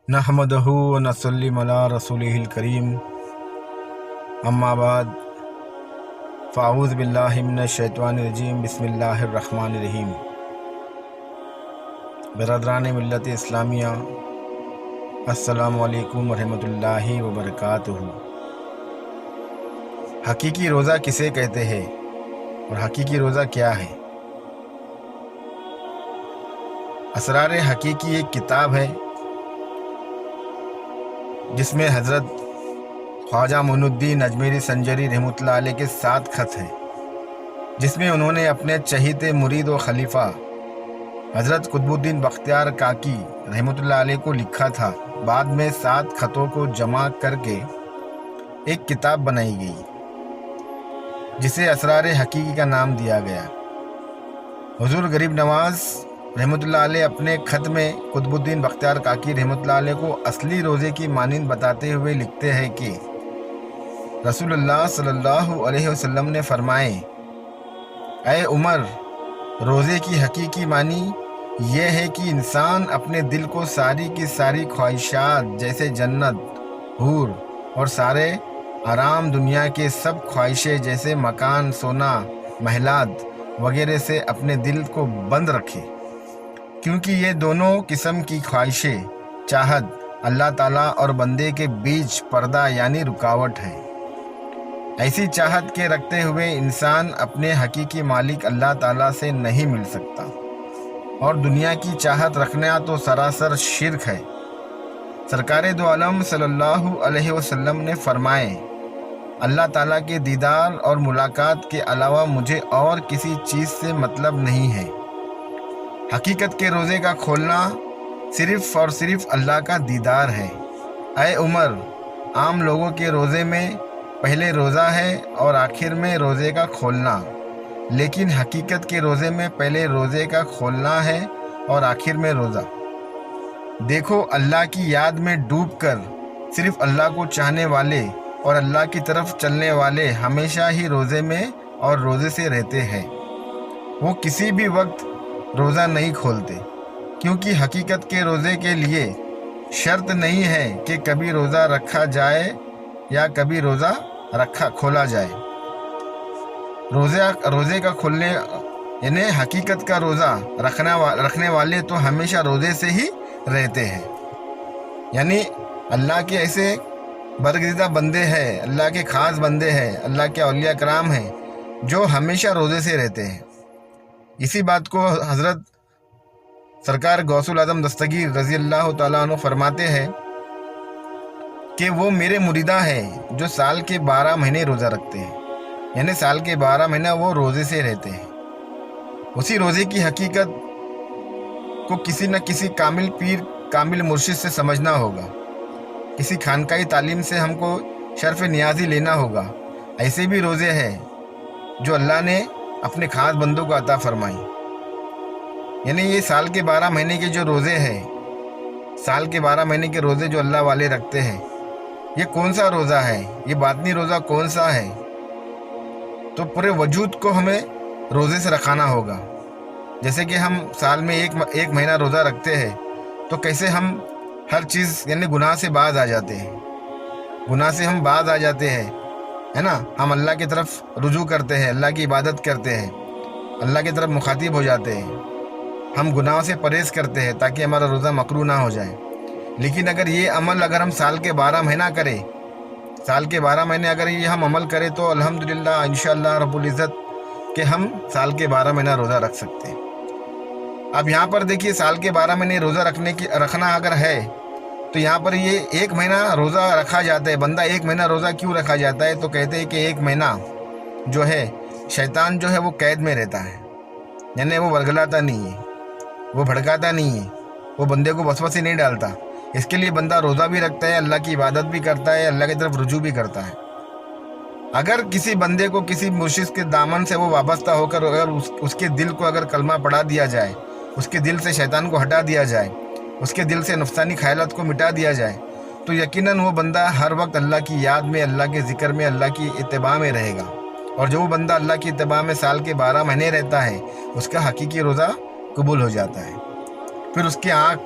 नहमदहु व नसल्ली अला रसूलिहिल करीम अम्मा बाद फ़ाऊज़ बिल्लाहि मिनश शैतानिर रजीम बिस्मिल्लाहिर रहमानिर रहीम। बरदरान मिल्लत इस्लामिया अस्सलामु अलैकुम व रहमतुल्लाहि व बरकातुहू। हकीकी रोज़ा किसे कहते हैं और हकीकी रोज़ा क्या है? असरार हकीकी एक किताब है जिसमें हज़रत ख्वाजा मोइनुद्दीन अजमेरी संजरी रहमतुल्लाह अलैह के 7 खत हैं, जिसमें उन्होंने अपने चहीते मुरीद व खलीफा हज़रत कुतुबुद्दीन बख्तियार काकी रहमतुल्लाह अलैह को लिखा था। बाद में 7 खतों को जमा करके एक किताब बनाई गई जिसे असरार हकीकी का नाम दिया गया। हुजूर गरीब नवाज रहमतुल्लाह अलैह अपने खत में कुतुबुद्दीन बख्तियार काकी रहमतुल्लाह अलैह को असली रोज़े की मानिंद बताते हुए लिखते हैं कि रसूलुल्लाह सल्लल्लाहु अलैहि वसल्लम ने फरमाए, ऐ उमर, रोज़े की हकीकी मानी यह है कि इंसान अपने दिल को सारी की सारी ख्वाहिशात जैसे जन्नत, हूर और सारे आराम दुनिया के सब ख्वाहिशें जैसे मकान, सोना, महलात वगैरह से अपने दिल को बंद रखे, क्योंकि ये दोनों किस्म की ख्वाहिशें चाहत अल्लाह ताला और बंदे के बीच पर्दा यानी रुकावट है। ऐसी चाहत के रखते हुए इंसान अपने हकीकी मालिक अल्लाह ताला से नहीं मिल सकता, और दुनिया की चाहत रखना तो सरासर शिर्क है। सरकारे दो आलम सल्लल्लाहु अलैहि वसल्लम ने फरमाए, अल्लाह ताला के दीदार और मुलाकात के अलावा मुझे और किसी चीज़ से मतलब नहीं है। हकीकत के रोज़े का खोलना सिर्फ़ और सिर्फ अल्लाह का दीदार है। ऐ उमर, आम लोगों के रोज़े में पहले रोज़ा है और आखिर में रोज़े का खोलना, लेकिन हकीकत के रोज़े में पहले रोज़े का खोलना है और आखिर में रोज़ा। देखो, अल्लाह की याद में डूबकर सिर्फ अल्लाह को चाहने वाले और अल्लाह की तरफ चलने वाले हमेशा ही रोज़े में और रोज़े से रहते हैं। वो किसी भी वक्त रोज़ा नहीं खोलते, क्योंकि हकीकत के रोज़े के लिए शर्त नहीं है कि कभी रोज़ा रखा जाए या कभी रोज़ा खोला जाए। रोज़े का खोलने यानी हकीकत का रोज़ा रखने वाले तो हमेशा रोज़े से ही रहते हैं। यानी अल्लाह के ऐसे बरगज़िदा बंदे हैं, अल्लाह के ख़ास बंदे हैं, अल्लाह के औलिया कराम हैं जो हमेशा रोज़े से रहते हैं। इसी बात को हज़रत सरकार गौसुल आज़म दस्तगीर रज़ी अल्लाह ताला अन्हु फरमाते हैं कि वो मेरे मुरीदा हैं जो साल के 12 महीने रोज़ा रखते हैं, यानी साल के 12 महीना वो रोज़े से रहते हैं। उसी रोज़े की हकीकत को किसी न किसी कामिल पीर, कामिल मुर्शिद से समझना होगा, किसी खानकाई तालीम से हमको शर्फ़ नियाज़ी लेना होगा। ऐसे भी रोज़े हैं जो अल्लाह ने अपने ख़ास बंदों को अता फरमाई। यानी ये साल के 12 महीने के जो रोज़े हैं, साल के 12 महीने के रोज़े जो अल्लाह वाले रखते हैं, ये कौन सा रोज़ा है, ये बातनी रोज़ा कौन सा है? तो पूरे वजूद को हमें रोज़े से रखाना होगा। जैसे कि हम साल में एक महीना रोज़ा रखते हैं, तो कैसे हम हर चीज़ यानी गुनाह से बाज आ जाते हैं, गुनाह से हम बाज आ जाते हैं, है ना। हम अल्लाह की तरफ रुजू करते हैं, अल्लाह की इबादत करते हैं, अल्लाह की तरफ मुखातिब हो जाते हैं। हम गुनाह से परहेज़ करते हैं ताकि हमारा रोज़ा मकरू ना हो जाए। लेकिन अगर ये अमल अगर हम साल के 12 महीना करें, साल के 12 महीने अगर ये हम अमल करें, तो अल्हम्दुलिल्लाह इंशाअल्लाह रब्बुल इज़्ज़त के हम साल के 12 महीना रोज़ा रख सकते हैं। अब यहाँ पर देखिए, साल के 12 महीने रोज़ा रखना अगर है, तो यहाँ पर ये 1 महीना रोज़ा रखा जाता है। बंदा 1 महीना रोज़ा क्यों रखा जाता है? तो कहते हैं कि 1 महीना जो है शैतान जो है वो कैद में रहता है, यानी वो वर्गलाता नहीं है, वो भड़काता नहीं है, वो बंदे को वसवसे नहीं डालता। इसके लिए बंदा रोज़ा भी रखता है, अल्लाह की इबादत भी करता है, अल्लाह की तरफ रुजू भी करता है। अगर किसी बंदे को किसी मुर्शिद के दामन से वो वाबस्ता होकर अगर उसके दिल को अगर कलमा पढ़ा दिया जाए, उसके दिल से शैतान को हटा दिया जाए, उसके दिल से नफ्सानी ख्यालात को मिटा दिया जाए, तो यकीनन वो बंदा हर वक्त अल्लाह की याद में, अल्लाह के ज़िक्र में, अल्लाह की इत्तिबा में रहेगा। और जो बंदा अल्लाह की इत्तिबा में साल के 12 महीने रहता है, उसका हकीकी रोज़ा कबूल हो जाता है। फिर उसकी आँख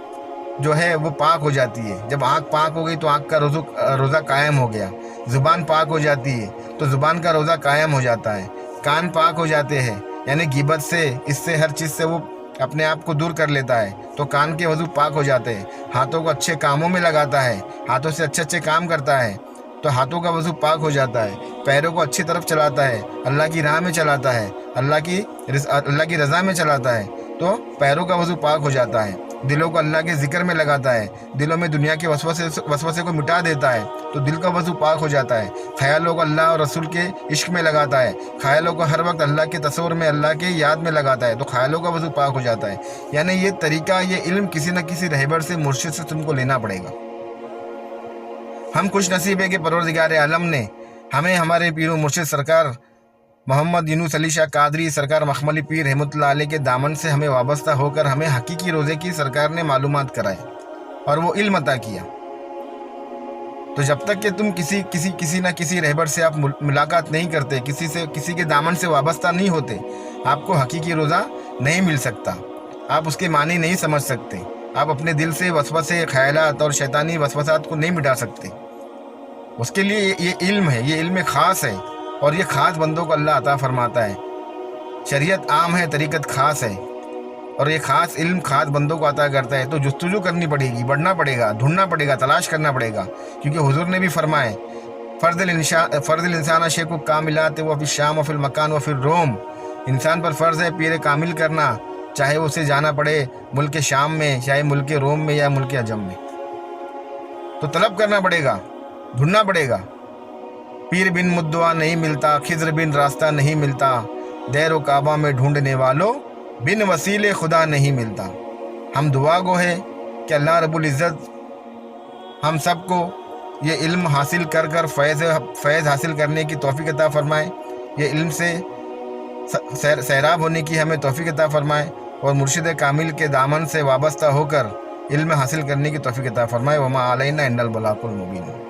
جو ہے وہ پاک ہو جاتی ہے. جب آنکھ پاک ہو گئی تو آنکھ کا روزہ قائم ہو گیا. زبان پاک ہو جاتی ہے تو زبان کا روزہ قائم ہو جاتا ہے. کان پاک ہو جاتے ہیں یعنی غیبت سے، اس سے، ہر چیز سے وہ اپنے آپ کو دور کر لیتا ہے تو کان کے وضو پاک ہو جاتے ہیں. ہاتھوں کو اچھے کاموں میں لگاتا ہے، ہاتھوں سے اچھے اچھے کام کرتا ہے تو ہاتھوں کا وضو پاک ہو جاتا ہے. پیروں کو اچھی طرف چلاتا ہے، اللہ کی راہ میں چلاتا ہے، اللہ کی رضا میں چلاتا ہے تو پیروں کا وضو پاک ہو جاتا ہے. دلوں کو اللہ کے ذکر میں لگاتا ہے، دلوں میں دنیا کے وسوسے کو مٹا دیتا ہے تو دل کا وضو پاک ہو جاتا ہے. خیالوں کو اللہ اور رسول کے عشق میں لگاتا ہے، خیالوں کو ہر وقت اللہ کے تصور میں، اللہ کے یاد میں لگاتا ہے تو خیالوں کا وضو پاک ہو جاتا ہے. یعنی یہ طریقہ، یہ علم کسی نہ کسی رہبر سے، مرشد سے تم کو لینا پڑے گا. ہم خوش نصیب ہے کہ پروردگار عالم نے ہمیں ہمارے پیر و مرشد سرکار محمد یونس علی شاہ قادری سرکار مخملی پیر رحمۃ اللہ علیہ کے دامن سے ہمیں وابستہ ہو کر ہمیں حقیقی روزے کی سرکار نے معلومات کرائے اور وہ علم عطا کیا. تو جب تک کہ تم کسی نہ کسی رہبر سے آپ ملاقات نہیں کرتے، کسی کے دامن سے وابستہ نہیں ہوتے، آپ کو حقیقی روزہ نہیں مل سکتا. آپ اس کے معنی نہیں سمجھ سکتے، آپ اپنے دل سے وسوسے، خیالات اور شیطانی وسوسات کو نہیں مٹا سکتے. اس کے لیے یہ علم ہے، یہ علم خاص ہے اور یہ خاص بندوں کو اللہ عطا فرماتا ہے. شریعت عام ہے، طریقت خاص ہے اور یہ خاص علم خاص بندوں کو عطا کرتا ہے. تو جستجو کرنی پڑے گی، بڑھنا پڑے گا، ڈھونڈنا پڑے گا، تلاش کرنا پڑے گا، کیونکہ حضور نے بھی فرمائے فرض الانسان شیخ و کاملات و فی الشام و فی المکان و فی الروم. انسان پر فرض ہے پیر کامل کرنا، چاہے اسے جانا پڑے ملک شام میں، چاہے ملک روم میں یا ملک عجم میں. تو طلب کرنا پڑے گا، ڈھونڈنا پڑے گا. پیر بن مدعا نہیں ملتا، خضر بن راستہ نہیں ملتا، دیر و کعبہ میں ڈھونڈنے والوں بن وسیلے خدا نہیں ملتا. ہم دعا گو ہے کہ اللہ رب العزت ہم سب کو یہ علم حاصل کر فیض حاصل کرنے کی توفیق عطا فرمائے، یہ علم سے سیراب ہونے کی ہمیں توفیق عطا فرمائے اور مرشد کامل کے دامن سے وابستہ ہو کر علم حاصل کرنے کی توفیق عطا فرمائے. وما علینا الا البلاغ المبین.